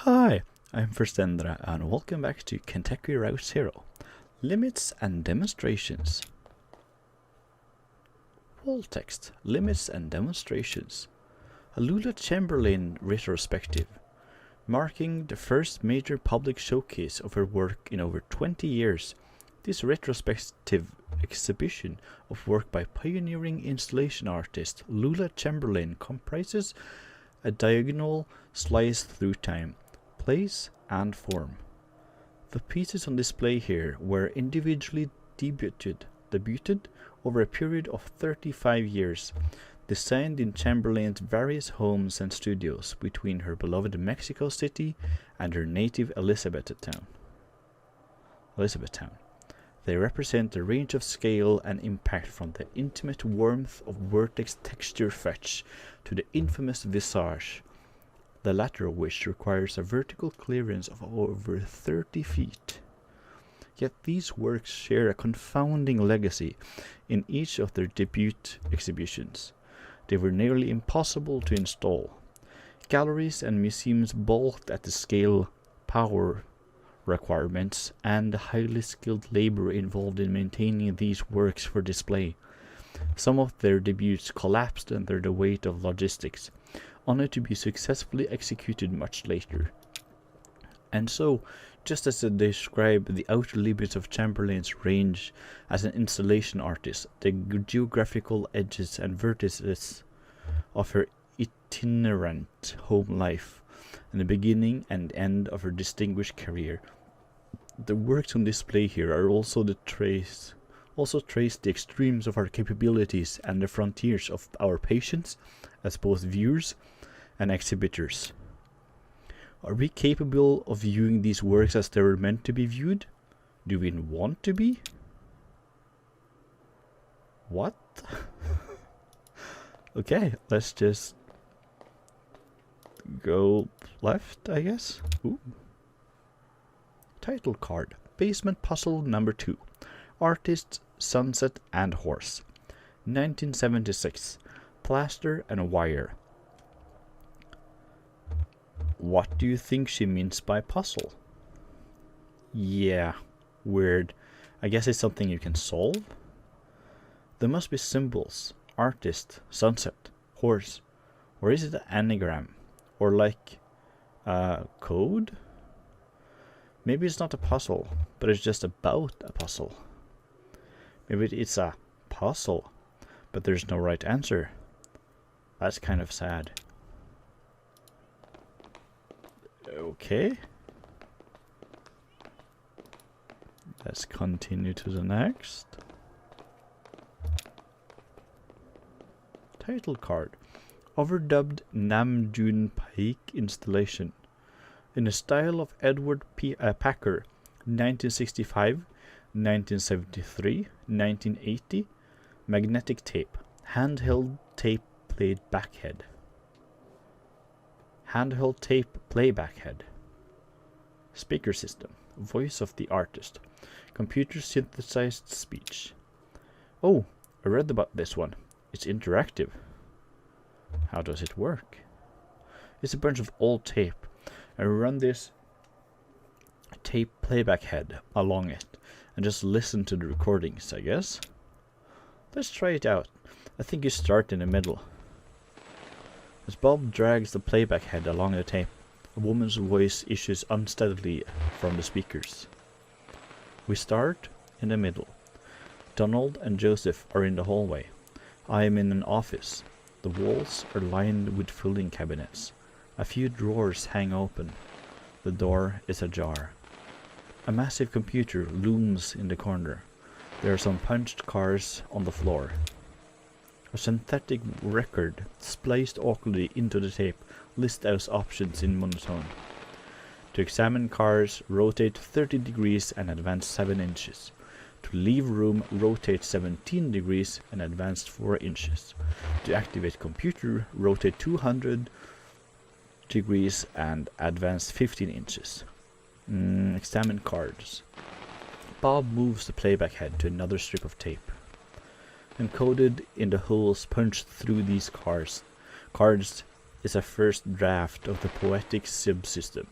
Hi, I'm Verstendra and welcome back to Kentucky Route Zero. Limits and Demonstrations. Wall text, Limits and Demonstrations. A Lula Chamberlain retrospective, marking the first major public showcase of her work in over 20 years. This retrospective exhibition of work by pioneering installation artist Lula Chamberlain comprises a diagonal slice through time, place, and form. The pieces on display here were individually debuted over a period of 35 years, designed in Chamberlain's various homes and studios between her beloved Mexico City and her native Elizabethtown. They represent a range of scale and impact from the intimate warmth of vertex texture fetch to the infamous visage, the latter of which requires a vertical clearance of over 30 feet. Yet these works share a confounding legacy in each of their debut exhibitions. They were nearly impossible to install. Galleries and museums balked at the scale, power requirements, and the highly skilled labor involved in maintaining these works for display. Some of their debuts collapsed under the weight of logistics, only to be successfully executed much later. And so, just as they describe the outer limits of Chamberlain's range as an installation artist, the geographical edges and vertices of her itinerant home life, and the beginning and end of her distinguished career. The works on display here are also trace the extremes of our capabilities and the frontiers of our patience as both viewers and exhibitors. Are we capable of viewing these works as they were meant to be viewed? Do we want to be? What? Okay, let's just go left, I guess. Ooh. Title card. Basement Puzzle number 2. Artists, Sunset and Horse. 1976. Plaster and Wire. What do you think she means by puzzle? Yeah, weird. I guess it's something you can solve? There must be symbols. Artist, sunset, horse. Or is it an anagram? Or like code? Maybe it's not a puzzle, but it's just about a puzzle. Maybe it's a puzzle, but there's no right answer. That's kind of sad. Okay. Let's continue to the next. Title card. Overdubbed Namjoon Paik installation. In the style of Edward Packer, 1965, 1973, 1980. Magnetic tape. Handheld tape played backhead. Handheld tape playback head. Speaker system. Voice of the artist. Computer synthesized speech. Oh, I read about this one. It's interactive. How does it work? It's a bunch of old tape. I run this tape playback head along it and just listen to the recordings, I guess. Let's try it out. I think you start in the middle. As Bob drags the playback head along the tape, a woman's voice issues unsteadily from the speakers. We start in the middle. Donald and Joseph are in the hallway. I am in an office. The walls are lined with filing cabinets. A few drawers hang open. The door is ajar. A massive computer looms in the corner. There are some punched cards on the floor. A synthetic record spliced awkwardly into the tape lists out options in monotone. To examine cards, rotate 30 degrees and advance 7 inches. To leave room, rotate 17 degrees and advance 4 inches. To activate computer, rotate 200 degrees and advance 15 inches. Examine cards. Bob moves the playback head to another strip of tape. Encoded in the holes punched through these cards is a first draft of the poetic subsystem.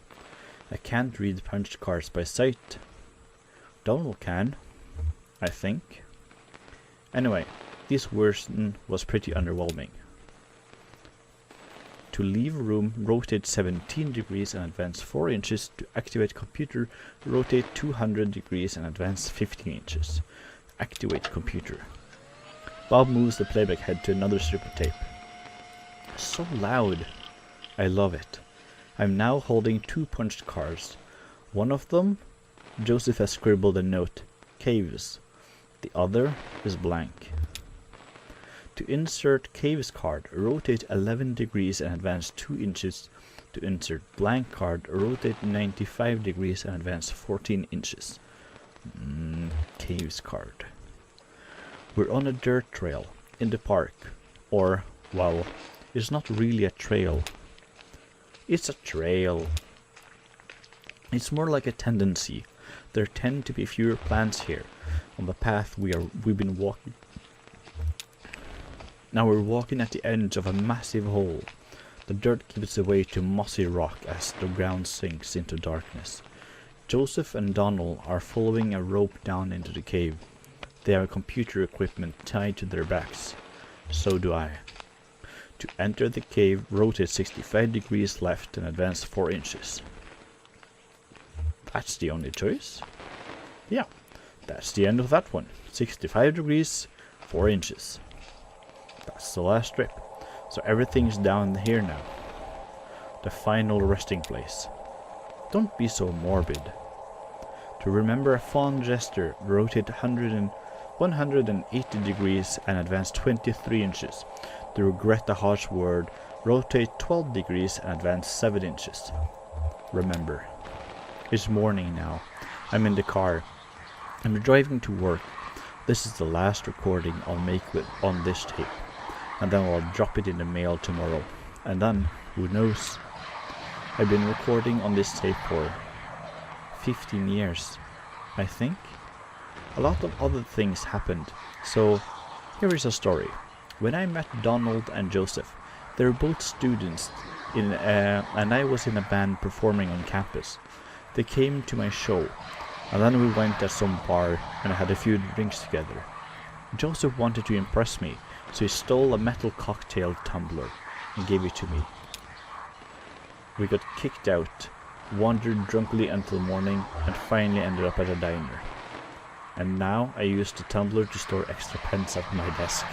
I can't read punch cards by sight. Donald can, I think. Anyway, this version was pretty underwhelming. To leave room, rotate 17 degrees and advance 4 inches. To activate computer, rotate 200 degrees and advance 15 inches. Activate computer. Bob moves the playback head to another strip of tape. So loud. I love it. I'm now holding 2 punched cards. One of them, Joseph has scribbled a note, Caves. The other is blank. To insert Caves card, rotate 11 degrees and advance 2 inches. To insert blank card, rotate 95 degrees and advance 14 inches. Caves card. We're on a dirt trail in the park. Or, well, it's not really a trail. It's a trail. It's more like a tendency. There tend to be fewer plants here on the path we've been walking. Now we're walking at the edge of a massive hole. The dirt gives way to mossy rock as the ground sinks into darkness. Joseph and Donald are following a rope down into the cave. They have computer equipment tied to their backs. So do I. To enter the cave, rotate 65 degrees left and advance 4 inches. That's the only choice? Yeah, that's the end of that one. 65 degrees, 4 inches. That's the last strip. So everything's down here now. The final resting place. Don't be so morbid. To remember a fond gesture, rotate 180 degrees and advance 23 inches. To regret a harsh word, rotate 12 degrees and advance 7 inches. Remember. It's morning now. I'm in the car. I'm driving to work. This is the last recording I'll make on this tape. And then I'll drop it in the mail tomorrow. And then, who knows? I've been recording on this tape for 15 years, I think. A lot of other things happened. So, here is a story. When I met Donald and Joseph, they were both students, and I was in a band performing on campus. They came to my show, and then we went at some bar and had a few drinks together. Joseph wanted to impress me, so he stole a metal cocktail tumbler and gave it to me. We got kicked out, wandered drunkenly until morning, and finally ended up at a diner. And now I use the tumbler to store extra pens at my desk.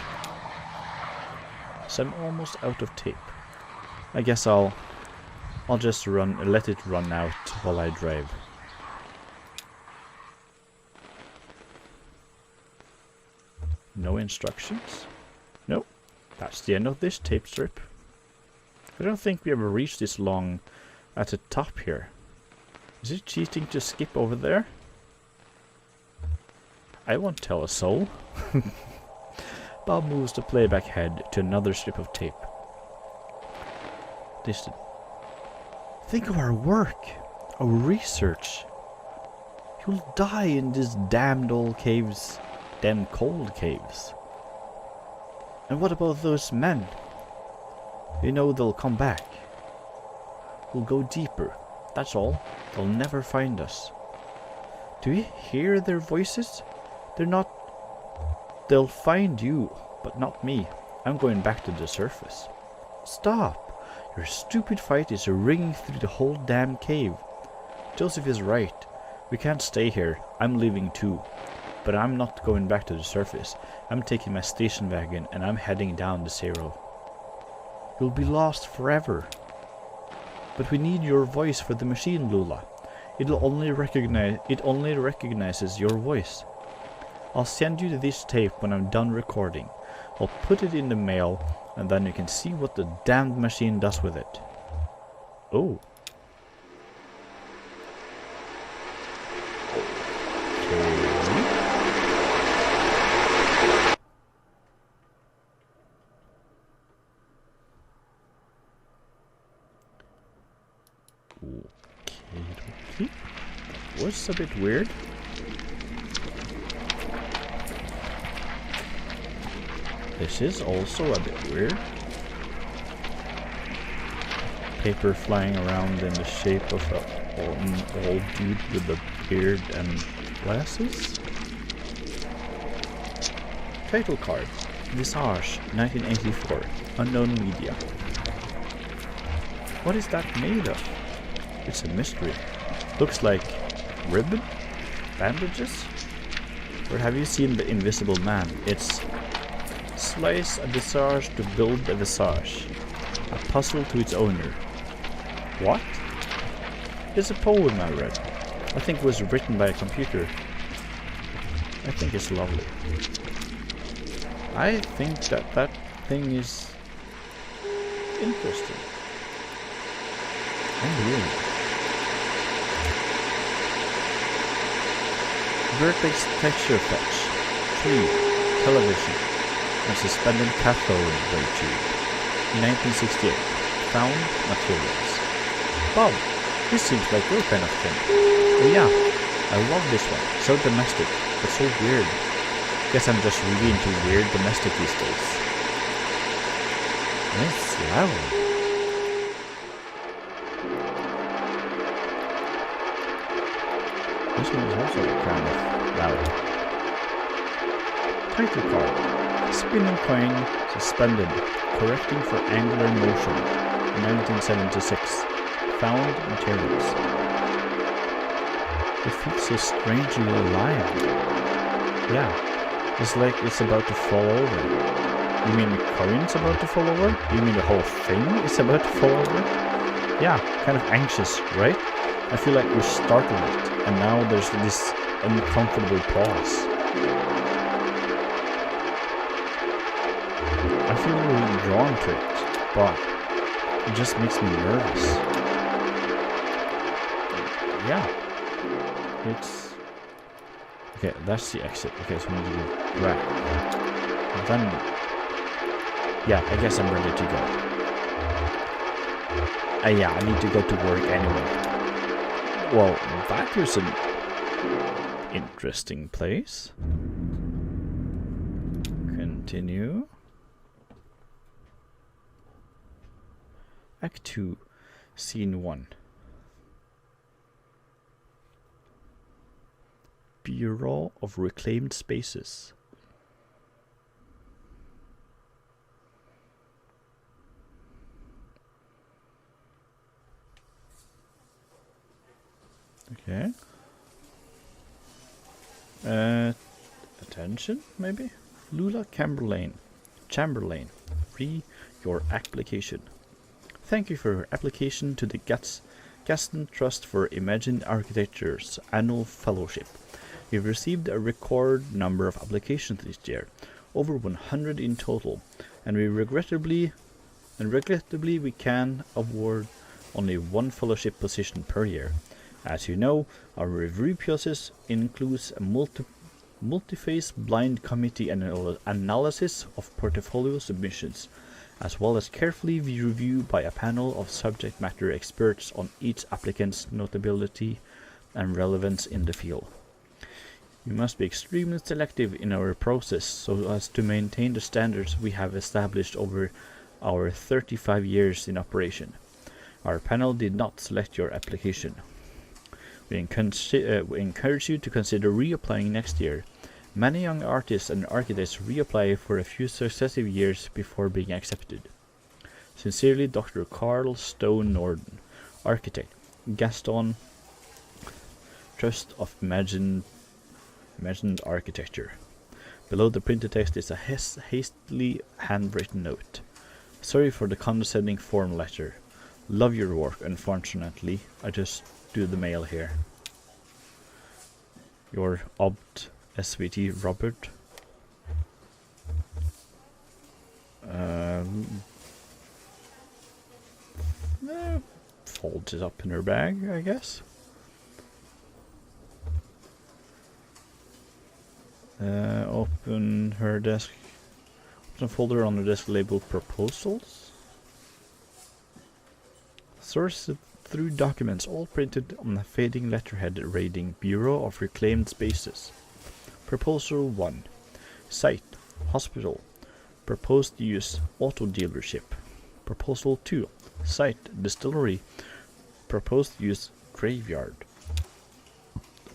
So I'm almost out of tape. I guess I'll just let it run out while I drive. No instructions? Nope. That's the end of this tape strip. I don't think we ever reached this long at the top here. Is it cheating to skip over there? I won't tell a soul. Bob moves the playback head to another strip of tape. Think of our work, our research. You'll die in these damned old caves, damn cold caves. And what about those men? You know they'll come back. We'll go deeper, that's all. They'll never find us. Do you hear their voices? They'll find you, but not me. I'm going back to the surface. Stop! Your stupid fight is ringing through the whole damn cave. Joseph is right. We can't stay here. I'm leaving too. But I'm not going back to the surface. I'm taking my station wagon and I'm heading down the zero. You'll be lost forever. But we need your voice for the machine, Lula. It only recognizes your voice. I'll send you this tape when I'm done recording. I'll put it in the mail, and then you can see what the damned machine does with it. Oh. Okay. That was a bit weird. This is also a bit weird. paper flying around in the shape of an old dude with a beard and glasses. Title card: Visage, 1984. Unknown media. What is that made of? It's a mystery. Looks like ribbon? Bandages? Or have you seen The Invisible Man? It's slice a visage to build a visage. A puzzle to its owner. What? It's a poem I read. I think it was written by a computer. I think it's lovely. I think that thing is interesting. Unreal. Vertex texture fetch. 3. Television. A suspended cathode ray tube. 1968. Found materials. Bob, this seems like your kind of thing. Oh yeah, I love this one. So domestic, but so weird. Guess I'm just really into weird domestic these days. It's loud. This one is also kind of loud. Title card. Spinning coin suspended, correcting for angular motion. 1976. Found materials. It feels so strangely alive. Yeah, it's like it's about to fall over. You mean the coin's about to fall over? You mean the whole thing is about to fall over? Yeah, kind of anxious, right? I feel like we're starting it, and now there's this uncomfortable pause. I feel really drawn to it, but it just makes me nervous. Yeah, it's... Okay, that's the exit. Okay, so we need to go back. Then... Yeah, I guess I'm ready to go. Yeah, I need to go to work anyway. Well, that was an interesting place. Continue. Act 2, Scene 1. Bureau of Reclaimed Spaces. Okay. Attention, maybe? Lula Chamberlain. Read your application. Thank you for your application to the Gaston Trust for Imagined Architecture's annual fellowship. We've received a record number of applications this year, over 100 in total, and regrettably we can award only one fellowship position per year. As you know, our review process includes a multi-phase blind committee analysis of portfolio submissions, as well as carefully review by a panel of subject matter experts on each applicant's notability and relevance in the field. We must be extremely selective in our process so as to maintain the standards we have established over our 35 years in operation. Our panel did not select your application. We encourage you to consider reapplying next year. Many young artists and architects reapply for a few successive years before being accepted. Sincerely, Dr. Carl Stone Norden, Architect, Gaston Trust of Imagined Architecture. Below the printed text is a hastily handwritten note. Sorry for the condescending form letter. Love your work, unfortunately. I just do the mail here. Your Obt SVT Robert. Folds it up in her bag, I guess. Open her desk. Open a folder on the desk labeled Proposals. Source through documents, all printed on a fading letterhead reading Bureau of Reclaimed Spaces. Proposal 1. Site, Hospital. Proposed use, Auto Dealership. Proposal 2. Site, distillery. Proposed use, graveyard.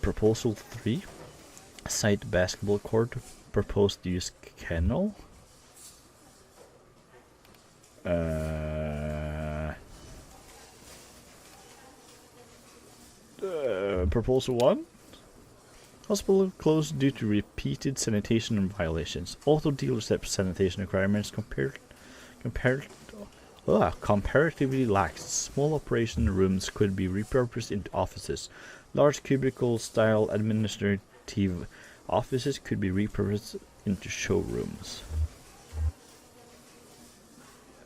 Proposal 3. Site, basketball court. Proposed use, kennel. Proposal 1. Hospital closed due to repeated sanitation violations. Auto dealership sanitation requirements comparatively lax. Small operation rooms could be repurposed into offices. Large cubicle-style administrative offices could be repurposed into showrooms.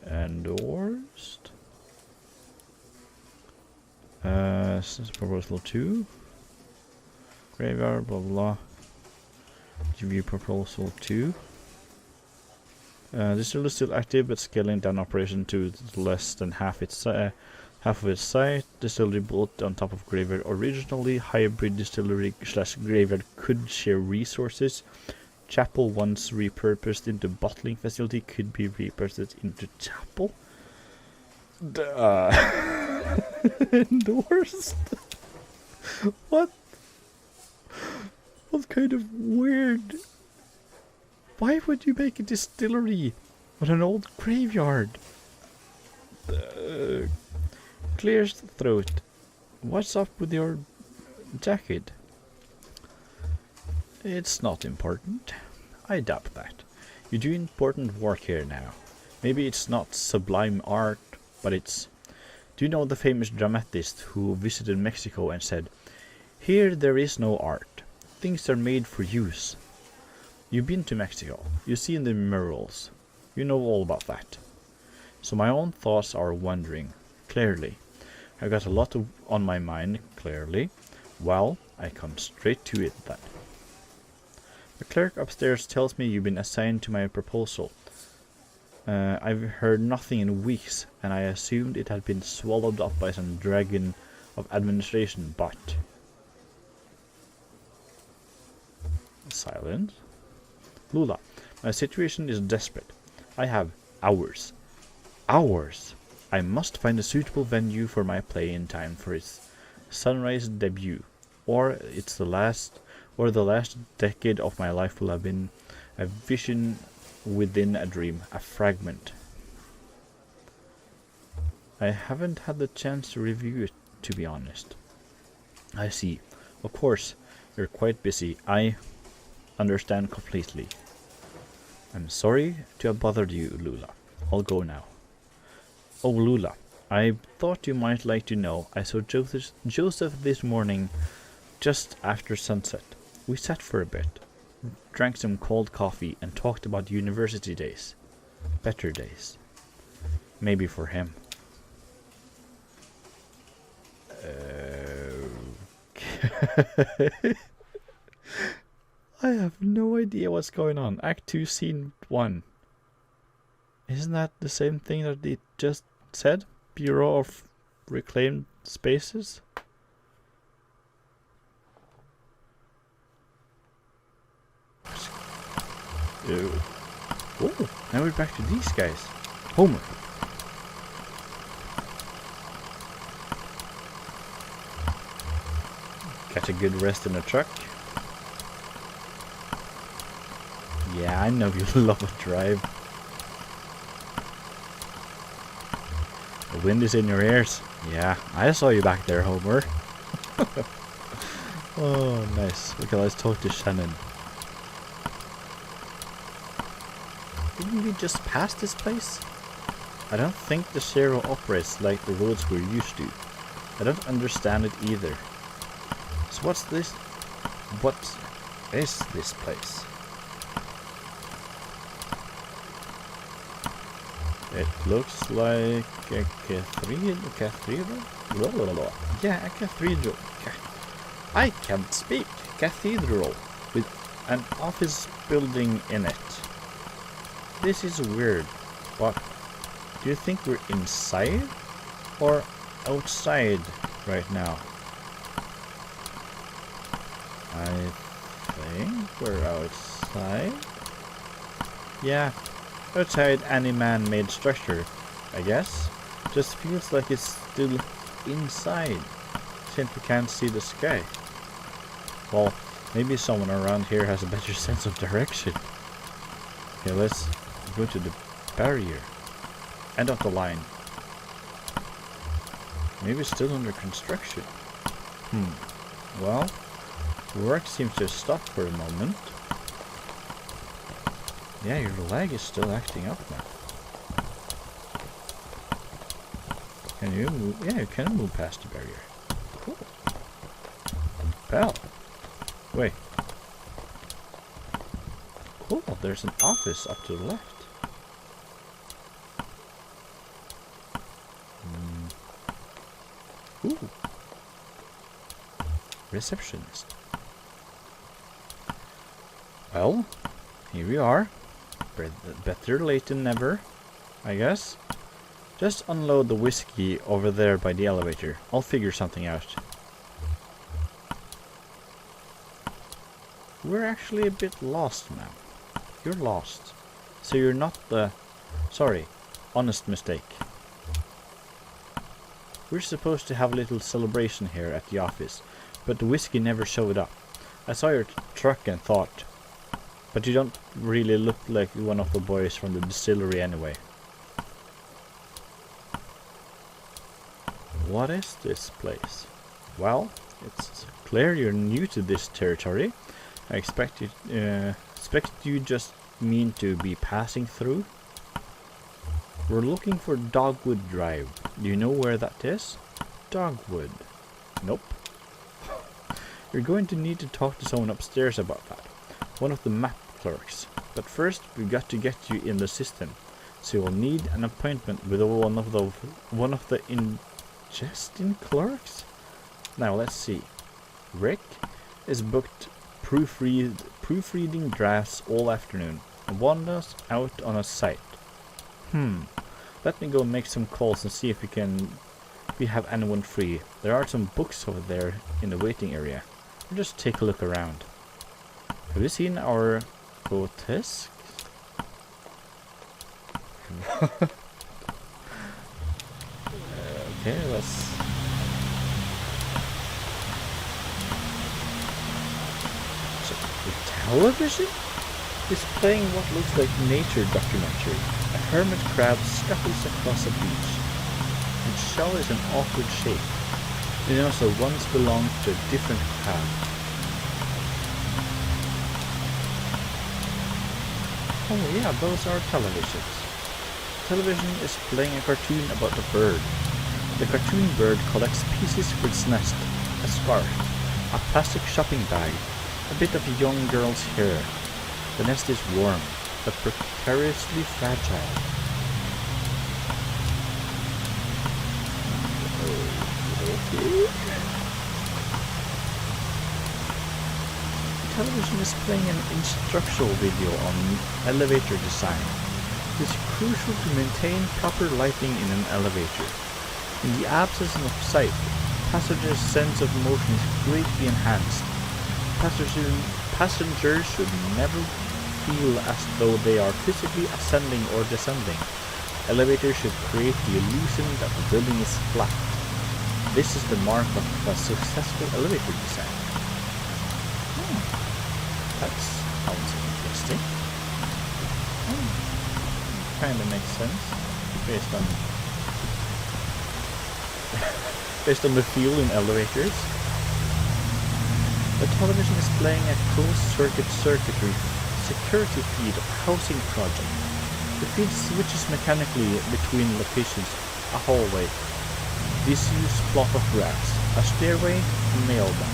Endorsed. This is proposal 2. Graveyard, blah blah. Review proposal 2. This is still active, but scaling down operation to less than half of its site. Distillery built on top of graveyard. Originally, hybrid distillery / graveyard could share resources. Chapel, once repurposed into bottling facility, could be repurposed into chapel. Endorsed. What? What kind of weird? Why would you make a distillery on an old graveyard? Clears the throat. What's up with your jacket? It's not important. I doubt that. You do important work here now. Maybe it's not sublime art, but it's... Do you know the famous dramatist who visited Mexico and said, "Here there is no art. Things are made for use." You've been to Mexico. You've seen the murals. You know all about that. So my own thoughts are wandering. Clearly. I've got a lot on my mind, clearly. Well, I come straight to it then. The clerk upstairs tells me you've been assigned to my proposal. I've heard nothing in weeks, and I assumed it had been swallowed up by some dragon of administration, but... Silence. Lula, my situation is desperate. I have hours. Hours! I must find a suitable venue for my play in time for its sunrise debut, or the last decade of my life will have been a vision within a dream, a fragment. I haven't had the chance to review it, to be honest. I see. Of course, you're quite busy. I understand completely. I'm sorry to have bothered you, Lula. I'll go now. Oh, Lula, I thought you might like to know. I saw Joseph this morning, just after sunset. We sat for a bit, drank some cold coffee, and talked about university days. Better days. Maybe for him. I have no idea what's going on. Act 2, Scene 1. Isn't that the same thing that it just said? Bureau of Reclaimed Spaces? Oh, now we're back to these guys. Homer. Catch a good rest in the truck. Yeah, I know you love a drive. The wind is in your ears. Yeah, I saw you back there, Homer. Oh, nice. We can always talk to Shannon. Didn't we just pass this place? I don't think the Zero operates like the roads we're used to. I don't understand it either. So what's this? What is this place? It looks like a cathedral? Blah, blah, blah. Yeah, a cathedral. I can't speak. Cathedral with an office building in it. This is weird, but do you think we're inside or outside right now? I think we're outside. Yeah, outside any man-made structure, I guess. Just feels like it's still inside, since we can't see the sky. Well, maybe someone around here has a better sense of direction. Okay, let's go to the barrier. End of the line. Maybe it's still under construction. Well, work seems to have stopped for a moment. Yeah, your leg is still acting up now. Can you move? Yeah, you can move past the barrier. Cool. Bell. Wait. Cool, there's an office up to the left. Ooh. Receptionist. Well, here we are. Better late than never, I guess. Just unload the whiskey over there by the elevator. I'll figure something out. We're actually a bit lost, ma'am. You're lost. So you're not the... Sorry, honest mistake. We're supposed to have a little celebration here at the office, but the whiskey never showed up. I saw your truck and thought, but you don't really look like one of the boys from the distillery anyway. What is this place? Well, it's clear you're new to this territory. I expect you just mean to be passing through. We're looking for Dogwood Drive. Do you know where that is? Dogwood. Nope. You're going to need to talk to someone upstairs about that. One of the map clerks. But first, we've got to get you in the system. So you'll need an appointment with one of the ingesting clerks. Now let's see. Rick is booked proofreading drafts all afternoon and wanders out on a site. Let me go make some calls and see if we have anyone free. There are some books over there in the waiting area. We'll just take a look around. Have you seen our grotesque? Okay, let's... So, the television is playing what looks like nature documentary. A hermit crab scuttles across a beach. Its shell is an awkward shape. It also once belonged to a different crab. Oh yeah, those are televisions. Television is playing a cartoon about a bird. The cartoon bird collects pieces for its nest. A scarf, a plastic shopping bag, a bit of a young girl's hair. The nest is warm, but precariously fragile. Okay. The television is playing an instructional video on elevator design. It is crucial to maintain proper lighting in an elevator. In the absence of sight, passengers' sense of motion is greatly enhanced. Passengers should never feel as though they are physically ascending or descending. Elevators should create the illusion that the building is flat. This is the mark of a successful elevator design. That sounds interesting. Kinda makes sense based on the feel in elevators. The television is playing a closed-circuit circuitry security feed of a housing project. The feed switches mechanically between locations, a hallway, disused plot of grass, a stairway, a mailbox.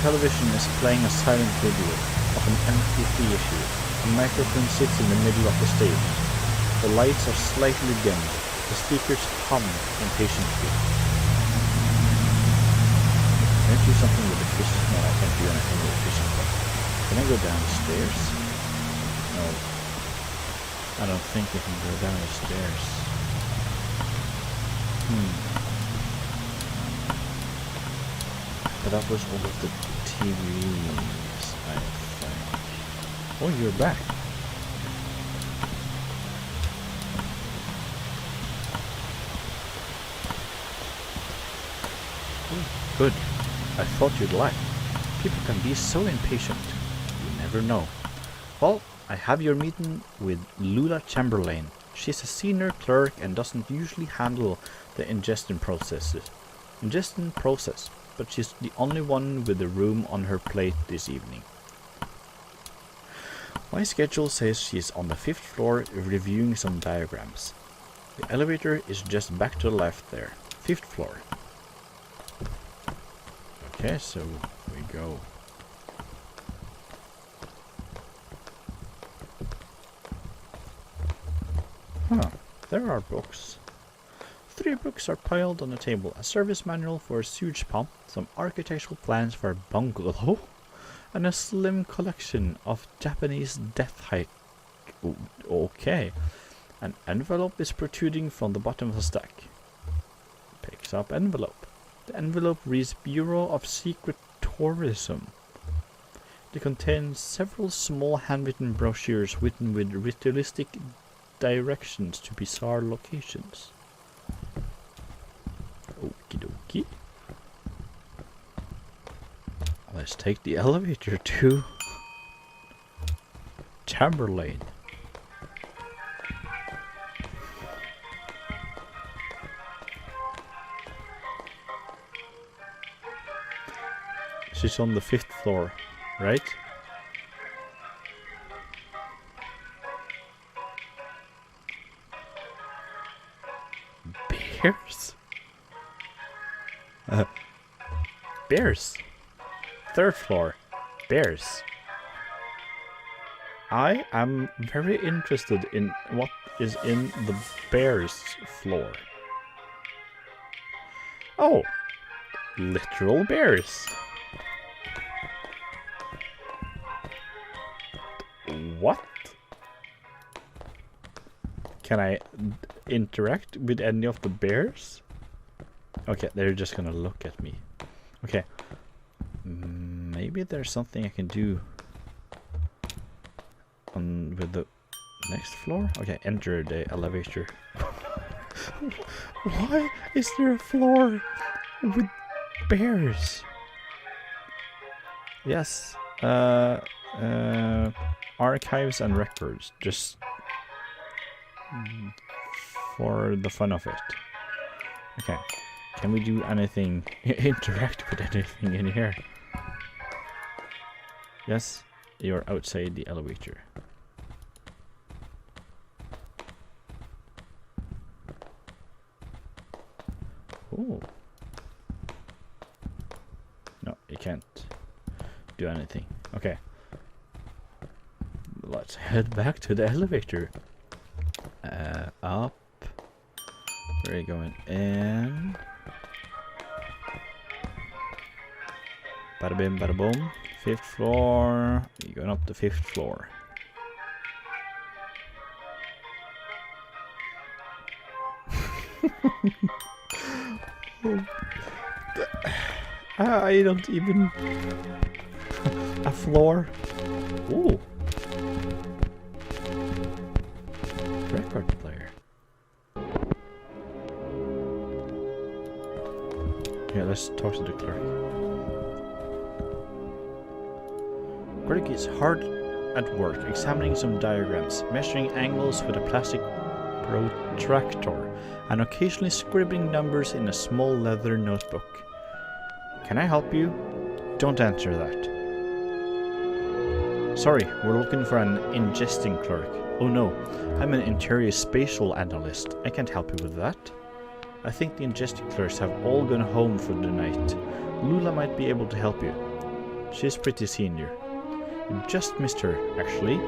Television is playing a silent video of an empty theater. A microphone sits in the middle of the stage. The lights are slightly dimmed. The speakers hum impatiently. Can I do something with the fish? No, I can't do anything with the fishing rod. Can I go downstairs? No. I don't think I can go down the stairs. But that was all of the TVs, I think. Oh, you're back. Good. I thought you'd like. People can be so impatient. You never know. Well, I have your meeting with Lula Chamberlain. She's a senior clerk and doesn't usually handle the ingestion process, but she's the only one with the room on her plate this evening. My schedule says she's on the 5th floor reviewing some diagrams. The elevator is just back to the left there. 5th floor. Okay, so we go. Huh, there are books. 3 books are piled on the table. A service manual for a sewage pump, some architectural plans for a bungalow, and a slim collection of Japanese death hike. Okay. An envelope is protruding from the bottom of the stack. Picks up envelope. The envelope reads Bureau of Secret Tourism. It contains several small handwritten brochures written with ritualistic directions to bizarre locations. Okie dokie. Let's take the elevator to Chamberlain. She's on the 5th floor, right? Bears? Bears. 3rd floor. Bears. I am very interested in what is in the bears floor. Oh, literal bears. What? Can I interact with any of the bears? Okay, they're just gonna look at me. Okay. Maybe there's something I can do on with the next floor? Okay, enter the elevator. Why is there a floor with bears? Yes. Archives and records, just for the fun of it. Okay, can we do anything, interact with anything in here? Yes, you're outside the elevator. Oh. No, you can't do anything. Okay. Let's head back to the elevator. Up. Where are you going? In. Bada bim, bada boom. 5th floor. You're going up the 5th floor. I don't even. A floor. Ooh. Record player. Yeah, let's talk to the clerk. Clerk is hard at work, examining some diagrams, measuring angles with a plastic protractor, and occasionally scribbling numbers in a small leather notebook. Can I help you? Don't answer that. Sorry, we're looking for an ingesting clerk. Oh no, I'm an interior spatial analyst. I can't help you with that. I think the ingesting clerks have all gone home for the night. Lula might be able to help you. She's pretty senior. You just missed her, actually.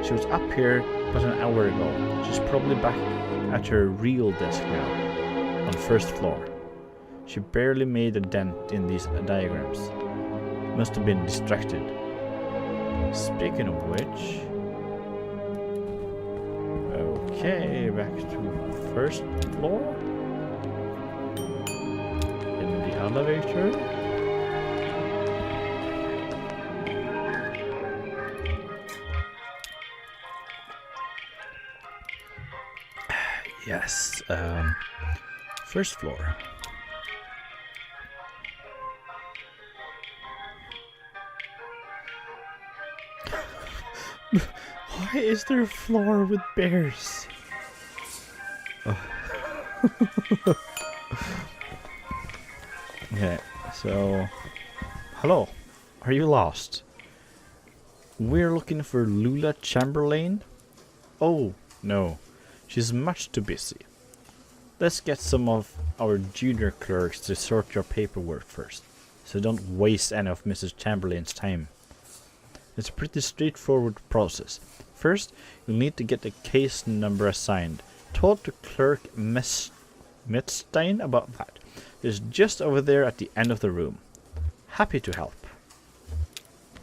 She was up here but an hour ago. She's probably back at her real desk now, on 1st floor. She barely made a dent in these diagrams. Must have been distracted. Speaking of which... Okay, back to 1st floor. In the elevator. Yes, 1st floor. Why is there a floor with bears? Okay, so... Hello, are you lost? We're looking for Lula Chamberlain? Oh, no, she's much too busy. Let's get some of our junior clerks to sort your paperwork first, so don't waste any of Mrs. Chamberlain's time. It's a pretty straightforward process. First, you'll need to get the case number assigned. Talk to Clerk Metstein about that. It's just over there at the end of the room. Happy to help.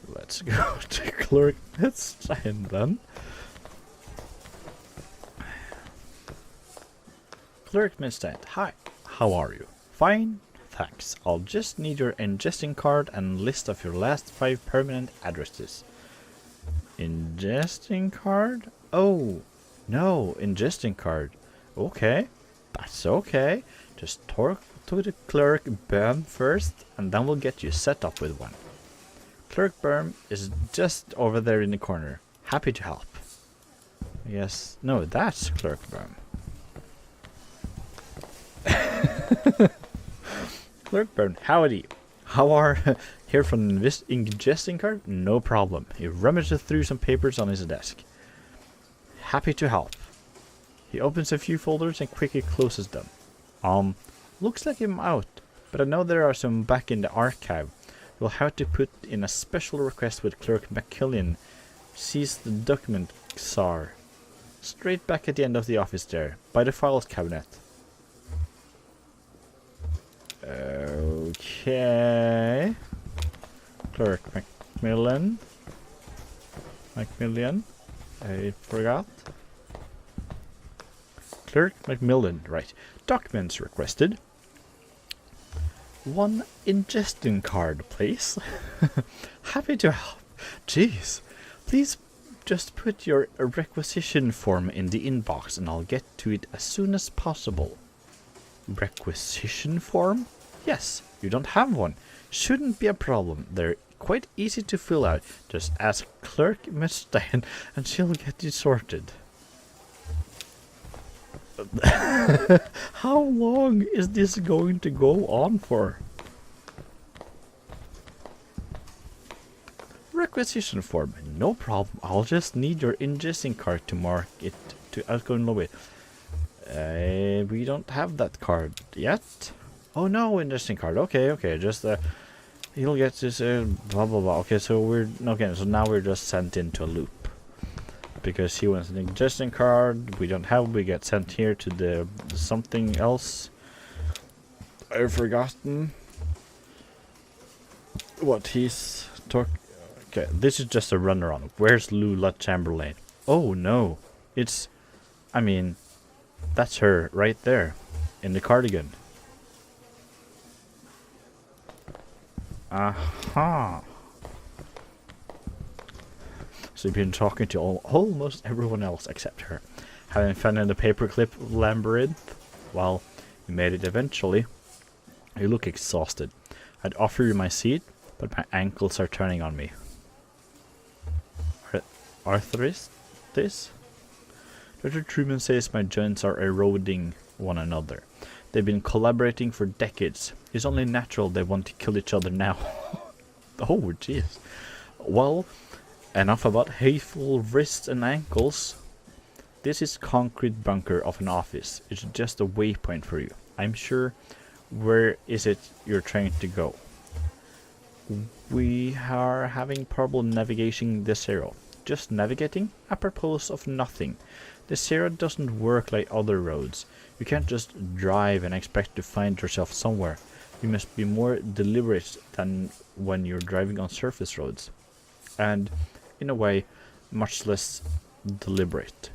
Let's go to Clerk Metstein then. Clerk Metstein, hi. How are you? Fine, thanks. I'll just need your ingesting card and list of your last 5 permanent addresses. Ingesting card? Oh, no, ingesting card. Okay, that's okay. Just talk to the Clerk Böhm first, and then we'll get you set up with one. Clerk Böhm is just over there in the corner. Happy to help. Yes, no, that's Clerk Böhm. Clerk Böhm, howdy. How are here from the ingesting card? No problem. He rummages through some papers on his desk. Happy to help. He opens a few folders and quickly closes them. Looks like I'm out, but I know there are some back in the archive. You'll have to put in a special request with Clerk McKillian. Sees the document czar. Straight back at the end of the office there, by the files cabinet. Okay. Clerk Macmillan. I forgot. Clerk Macmillan, right. Documents requested. 1 ingesting card, please. Happy to help. Jeez. Please just put your requisition form in the inbox and I'll get to it as soon as possible. Requisition form? Yes, you don't have one. Shouldn't be a problem. They're quite easy to fill out. Just ask Clerk Metstein and she'll get you sorted. How long is this going to go on for? Requisition form, no problem. I'll just need your ingesting card to mark it to outgoing lobby. We don't have that card yet. Oh no, ingesting card. Okay. Just he'll get this blah blah blah. Okay, so now we're just sent into a loop. Because he wants an ingesting card, we don't have, we get sent here to the something else. I've forgotten what he's talking. Okay, this is just a runaround. Where's Lula Chamberlain? Oh no, that's her right there in the cardigan. Aha. So you've been talking to almost everyone else except her. Having fun in the paperclip labyrinth? Well, you made it eventually. You look exhausted. I'd offer you my seat, but my ankles are turning on me. Arthritis? Dr. Truman says my joints are eroding one another. They've been collaborating for decades. It's only natural they want to kill each other now. Oh, jeez. Well, enough about hateful wrists and ankles. This is concrete bunker of an office. It's just a waypoint for you. I'm sure. Where is it you're trying to go? We are having problem navigating the zero. Just navigating? Apropos of nothing. The zero doesn't work like other roads. You can't just drive and expect to find yourself somewhere. You must be more deliberate than when you're driving on surface roads. And, in a way, much less deliberate.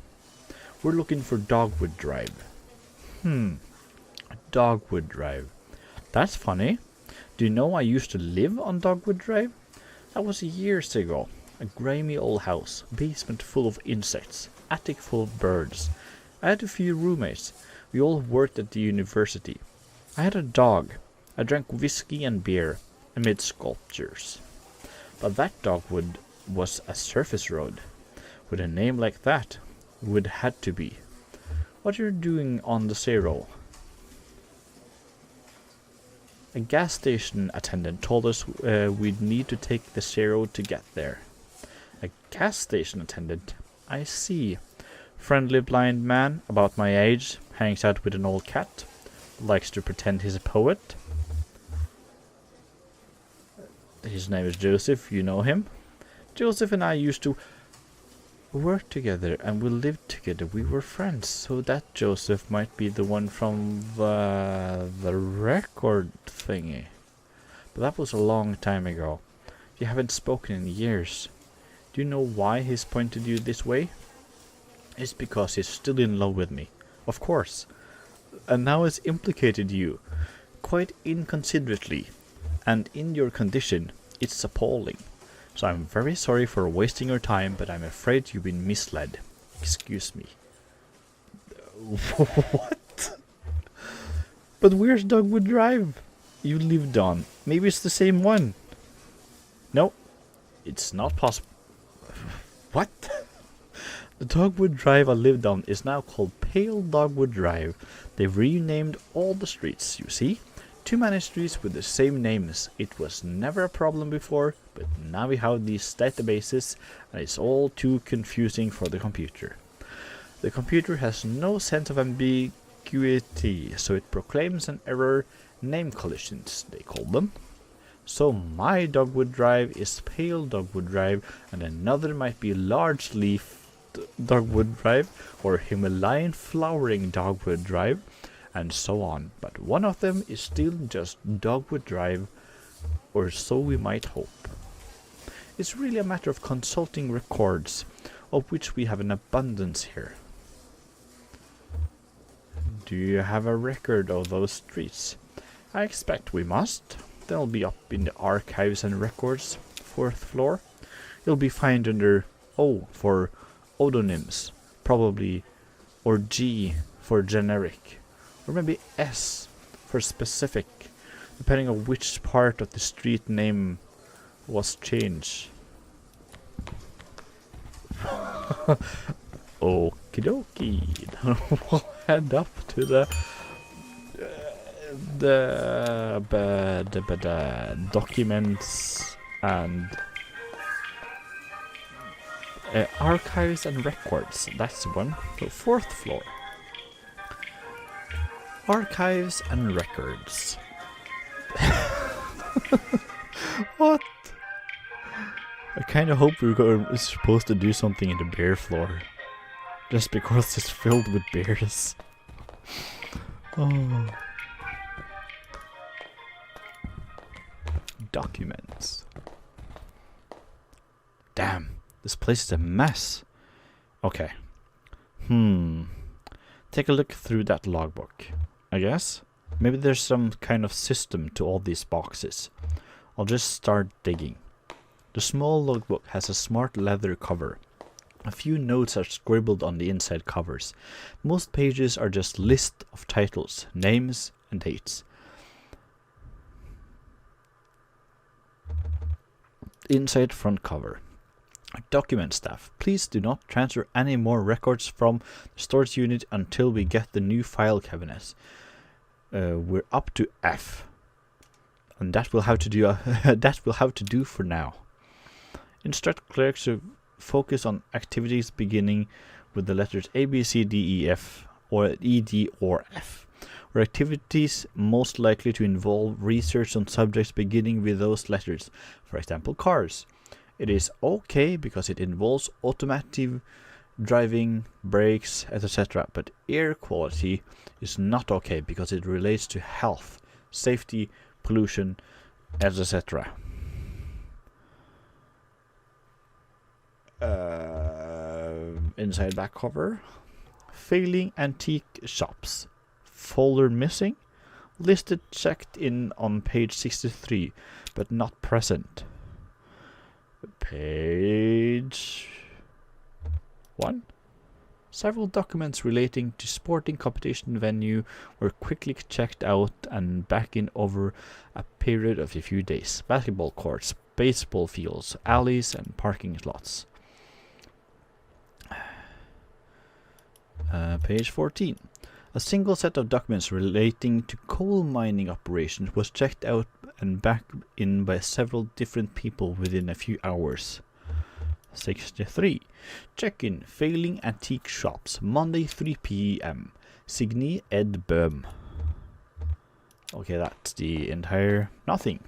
We're looking for Dogwood Drive. Dogwood Drive. That's funny. Do you know I used to live on Dogwood Drive? That was years ago. A grimy old house, basement full of insects, attic full of birds. I had a few roommates. We all worked at the university. I had a dog. I drank whiskey and beer. I made sculptures. But that Dogwood was a surface road. With a name like that, would had to be. What you're doing on the zero? A gas station attendant told us we'd need to take the zero to get there. A gas station attendant? I see. Friendly blind man, about my age, hangs out with an old cat. Likes to pretend he's a poet. His name is Joseph, you know him? Joseph and I used to work together and we lived together. We were friends, so that Joseph might be the one from the record thingy. But that was a long time ago. You haven't spoken in years. Do you know why he's pointed you this way? It's because he's still in love with me. Of course. And now has implicated you. Quite inconsiderately. And in your condition, it's appalling. So I'm very sorry for wasting your time, but I'm afraid you've been misled. Excuse me. What? But where's Dogwood Drive? You lived on. Maybe it's the same one. No, it's not possible. What? The Dogwood Drive I lived on is now called Pale Dogwood Drive. They've renamed all the streets, you see? Too many streets with the same names. It was never a problem before, but now we have these databases and it's all too confusing for the computer. The computer has no sense of ambiguity, so it proclaims an error, name collisions, they call them. So my Dogwood Drive is Pale Dogwood Drive, and another might be Large Leaf Dogwood Drive, or Himalayan Flowering Dogwood Drive, and so on. But one of them is still just Dogwood Drive, or so we might hope. It's really a matter of consulting records, of which we have an abundance here. Do you have a record of those streets? I expect we must. They'll be up in the archives and records, 4th floor. You'll be found under O for odonyms, probably, or G for generic, or maybe S for specific, depending on which part of the street name was changed. Okie dokie. We'll head up to the documents and archives and records. That's one. So 4th floor. Archives and records. What? I kind of hope we're supposed to do something in the bear floor, just because it's filled with bears. Oh. Documents. Damn, this place is a mess. Okay. Take a look through that logbook, I guess. Maybe there's some kind of system to all these boxes. I'll just start digging. The small logbook has a smart leather cover. A few notes are scribbled on the inside covers. Most pages are just lists of titles, names, and dates. Inside front cover. Document staff, please do not transfer any more records from the storage unit until we get the new file cabinet. We're up to F, and that will have to do. That will have to do for now. Instruct clerks to focus on activities beginning with the letters A, B, C, D, E, F, or E, D, or F, or activities most likely to involve research on subjects beginning with those letters. For example, cars. It is okay because it involves automotive driving, brakes, etc. But air quality is not okay because it relates to health, safety, pollution, etc. Inside back cover. Failing antique shops. Folder missing. Listed checked in on page 63, but not present. Page 1. Several documents relating to sporting competition venue were quickly checked out and back in over a period of a few days. Basketball courts, baseball fields, alleys, and parking lots. Page 14. A single set of documents relating to coal mining operations was checked out and back in by several different people within a few hours. 63. Check-in failing antique shops, Monday 3 p.m. Signee Ed Böhm. Okay, that's the entire nothing.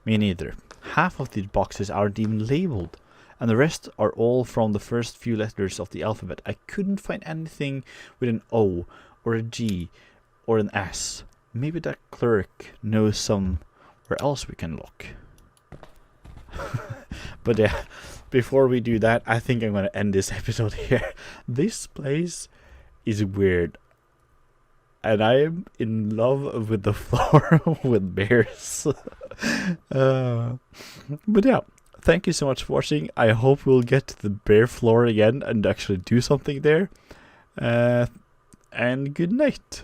Me neither. Half of these boxes aren't even labeled, and the rest are all from the first few letters of the alphabet. I couldn't find anything with an O or a G or an S. Maybe that clerk knows somewhere else we can look. But yeah, before we do that, I think I'm going to end this episode here. This place is weird. And I am in love with the floor with bears. But yeah, thank you so much for watching. I hope we'll get to the bear floor again and actually do something there. And good night.